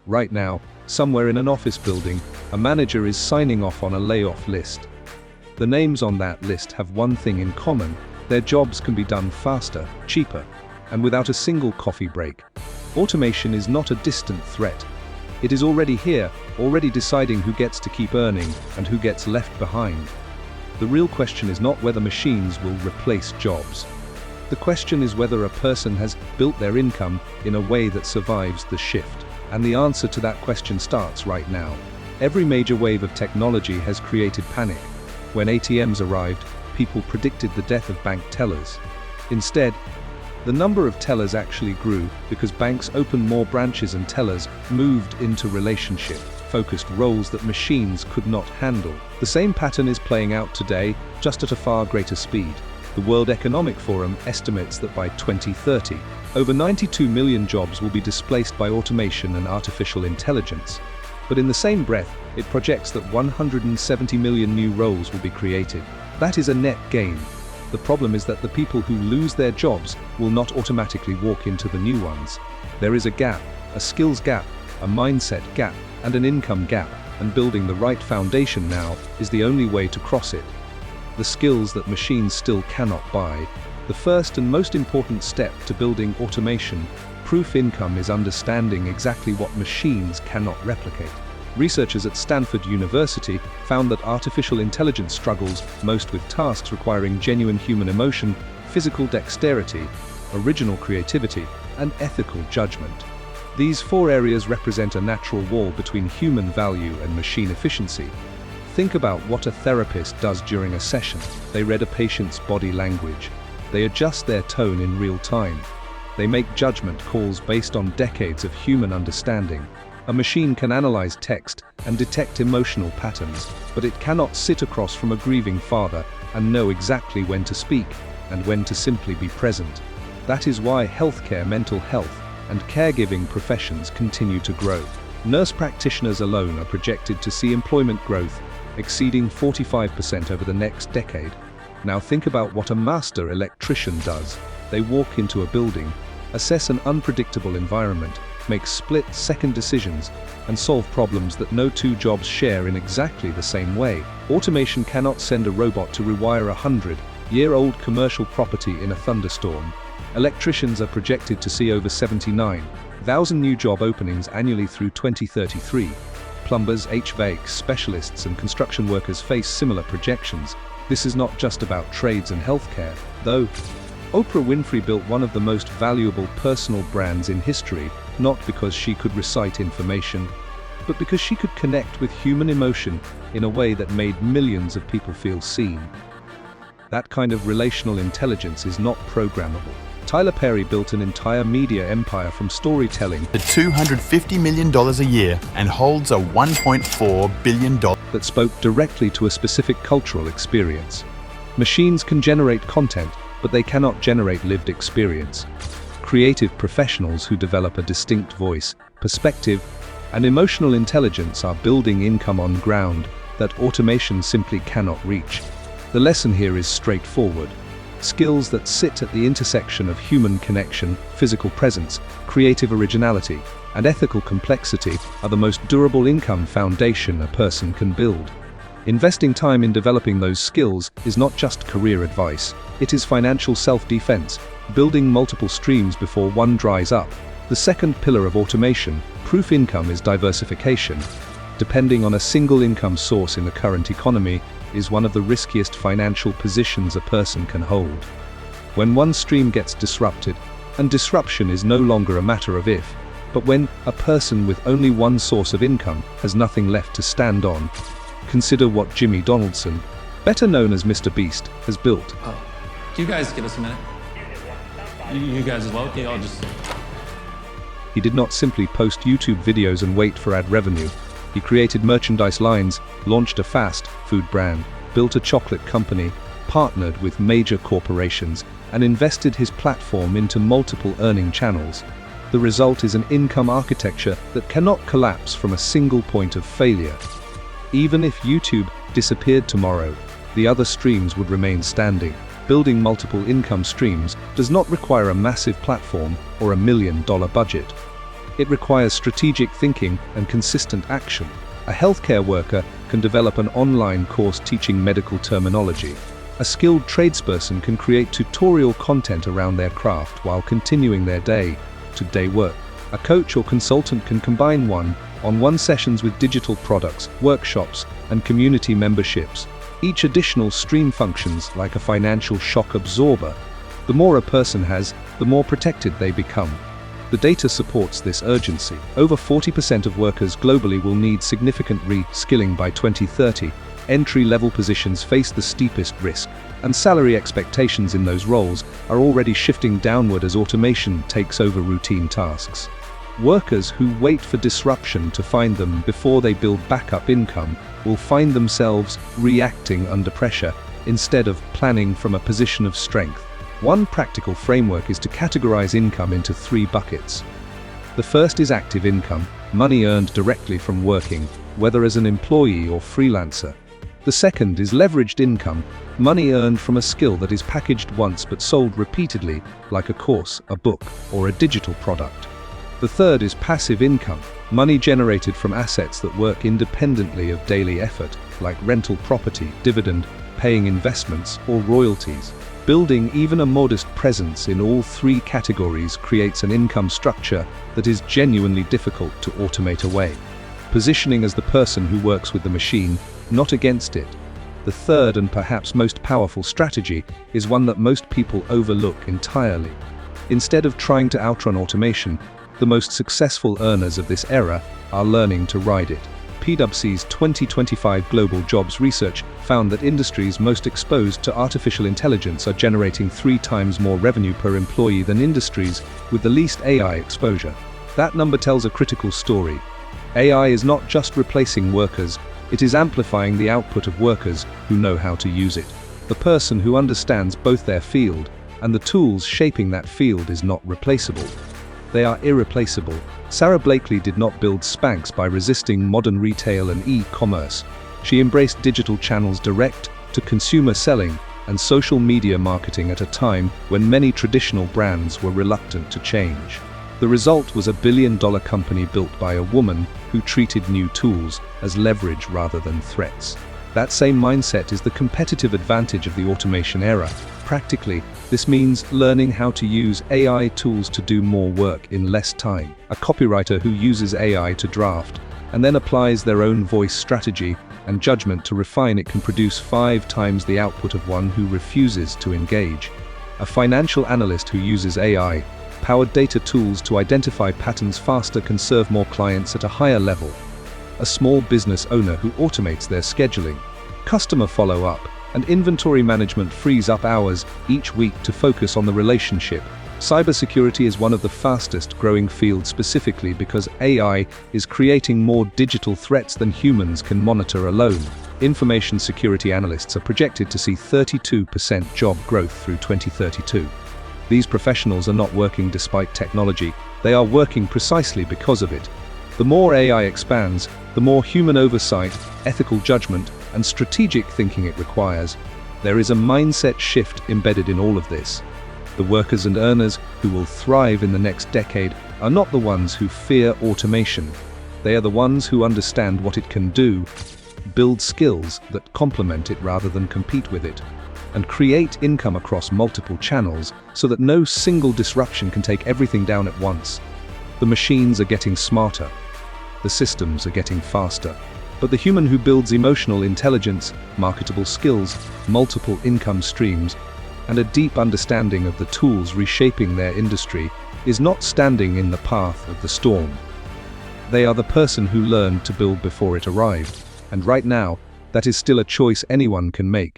Right now, somewhere in an office building, a manager is signing off on a layoff list. The names on that list have one thing in common: their jobs can be done faster, cheaper, and without a single coffee break. Automation is not a distant threat. It is already here, already deciding who gets to keep earning and who gets left behind. The real question is not whether machines will replace jobs. The question is whether a person has built their income in a way that survives the shift. And the answer to that question starts right now. Every major wave of technology has created panic. When ATMs arrived, people predicted the death of bank tellers. Instead, the number of tellers actually grew because banks opened more branches and tellers moved into relationship-focused roles that machines could not handle. The same pattern is playing out today, just at a far greater speed. The World Economic Forum estimates that by 2030, over 92 million jobs will be displaced by automation and artificial intelligence. But in the same breath, it projects that 170 million new roles will be created. That is a net gain. The problem is that the people who lose their jobs will not automatically walk into the new ones. There is a gap, a skills gap, a mindset gap, and an income gap, and building the right foundation now is the only way to cross it. The skills that machines still cannot buy. The first and most important step to building automation-proof income is understanding exactly what machines cannot replicate. Researchers at Stanford University found that artificial intelligence struggles most with tasks requiring genuine human emotion, physical dexterity, original creativity, and ethical judgment. These four areas represent a natural wall between human value and machine efficiency. Think about what a therapist does during a session. They read a patient's body language. They adjust their tone in real time. They make judgment calls based on decades of human understanding. A machine can analyze text and detect emotional patterns, but it cannot sit across from a grieving father and know exactly when to speak and when to simply be present. That is why healthcare, mental health, and caregiving professions continue to grow. Nurse practitioners alone are projected to see employment growth exceeding 45% over the next decade. Now think about what a master electrician does. They walk into a building, assess an unpredictable environment, make split-second decisions, and solve problems that no two jobs share in exactly the same way. Automation cannot send a robot to rewire a 100-year-old commercial property in a thunderstorm. Electricians are projected to see over 79,000 new job openings annually through 2033. Plumbers, HVAC specialists, and construction workers face similar projections. This is not just about trades and healthcare, though. Oprah Winfrey built one of the most valuable personal brands in history, not because she could recite information, but because she could connect with human emotion in a way that made millions of people feel seen. That kind of relational intelligence is not programmable. Tyler Perry built an entire media empire from storytelling to $250 million a year and holds a $1.4 billion that spoke directly to a specific cultural experience. Machines can generate content, but they cannot generate lived experience. Creative professionals who develop a distinct voice, perspective, and emotional intelligence are building income on ground that automation simply cannot reach. The lesson here is straightforward. Skills that sit at the intersection of human connection, physical presence, creative originality, and ethical complexity are the most durable income foundation a person can build. Investing time in developing those skills is not just career advice, it is financial self-defense, building multiple streams before one dries up. The second pillar of automation-proof income is diversification. Depending on a single income source in the current economy is one of the riskiest financial positions a person can hold. When one stream gets disrupted, and disruption is no longer a matter of if, but when a person with only one source of income has nothing left to stand on. Consider what Jimmy Donaldson, better known as Mr. Beast, has built. Oh, can you guys give us a minute? You guys as well? Yeah, I'll just... He did not simply post YouTube videos and wait for ad revenue. He created merchandise lines, launched a fast food brand, built a chocolate company, partnered with major corporations, and invested his platform into multiple earning channels. The result is an income architecture that cannot collapse from a single point of failure. Even if YouTube disappeared tomorrow, the other streams would remain standing. Building multiple income streams does not require a massive platform or $1 million budget. It requires strategic thinking and consistent action. A healthcare worker can develop an online course teaching medical terminology. A skilled tradesperson can create tutorial content around their craft while continuing their day-to-day work. A coach or consultant can combine one-on-one sessions with digital products, workshops, and community memberships. Each additional stream functions like a financial shock absorber. The more a person has, the more protected they become. The data supports this urgency. Over 40% of workers globally will need significant re-skilling by 2030. Entry-level positions face the steepest risk, and salary expectations in those roles are already shifting downward as automation takes over routine tasks. Workers who wait for disruption to find them before they build backup income will find themselves reacting under pressure instead of planning from a position of strength. One practical framework is to categorize income into 3 buckets. The first is active income, money earned directly from working, whether as an employee or freelancer. The second is leveraged income, money earned from a skill that is packaged once but sold repeatedly, like a course, a book, or a digital product. The third is passive income, money generated from assets that work independently of daily effort, like rental property, dividend, paying investments, or royalties. Building even a modest presence in all 3 categories creates an income structure that is genuinely difficult to automate away. Positioning as the person who works with the machine, not against it. The third and perhaps most powerful strategy is one that most people overlook entirely. Instead of trying to outrun automation, the most successful earners of this era are learning to ride it. PwC's 2025 Global Jobs Research found that industries most exposed to artificial intelligence are generating 3 times more revenue per employee than industries with the least AI exposure. That number tells a critical story. AI is not just replacing workers, it is amplifying the output of workers who know how to use it. The person who understands both their field and the tools shaping that field is not replaceable. They are irreplaceable. Sarah Blakely did not build Spanx by resisting modern retail and e-commerce. She embraced digital channels, direct-to-consumer selling, and social media marketing at a time when many traditional brands were reluctant to change. The result was a billion-dollar company built by a woman who treated new tools as leverage rather than threats. That same mindset is the competitive advantage of the automation era. Practically, this means learning how to use AI tools to do more work in less time. A copywriter who uses AI to draft and then applies their own voice strategy and judgment to refine it can produce 5 times the output of one who refuses to engage. A financial analyst who uses AI-powered data tools to identify patterns faster can serve more clients at a higher level. A small business owner who automates their scheduling, customer follow-up, and inventory management frees up hours each week to focus on the relationship. Cybersecurity is one of the fastest growing fields specifically because AI is creating more digital threats than humans can monitor alone. Information security analysts are projected to see 32% job growth through 2032. These professionals are not working despite technology, they are working precisely because of it. The more AI expands, the more human oversight, ethical judgment, and strategic thinking it requires. There is a mindset shift embedded in all of this. The workers and earners who will thrive in the next decade are not the ones who fear automation. They are the ones who understand what it can do, build skills that complement it rather than compete with it, and create income across multiple channels so that no single disruption can take everything down at once. The machines are getting smarter. The systems are getting faster. But the human who builds emotional intelligence, marketable skills, multiple income streams, and a deep understanding of the tools reshaping their industry is not standing in the path of the storm. They are the person who learned to build before it arrived, and right now, that is still a choice anyone can make.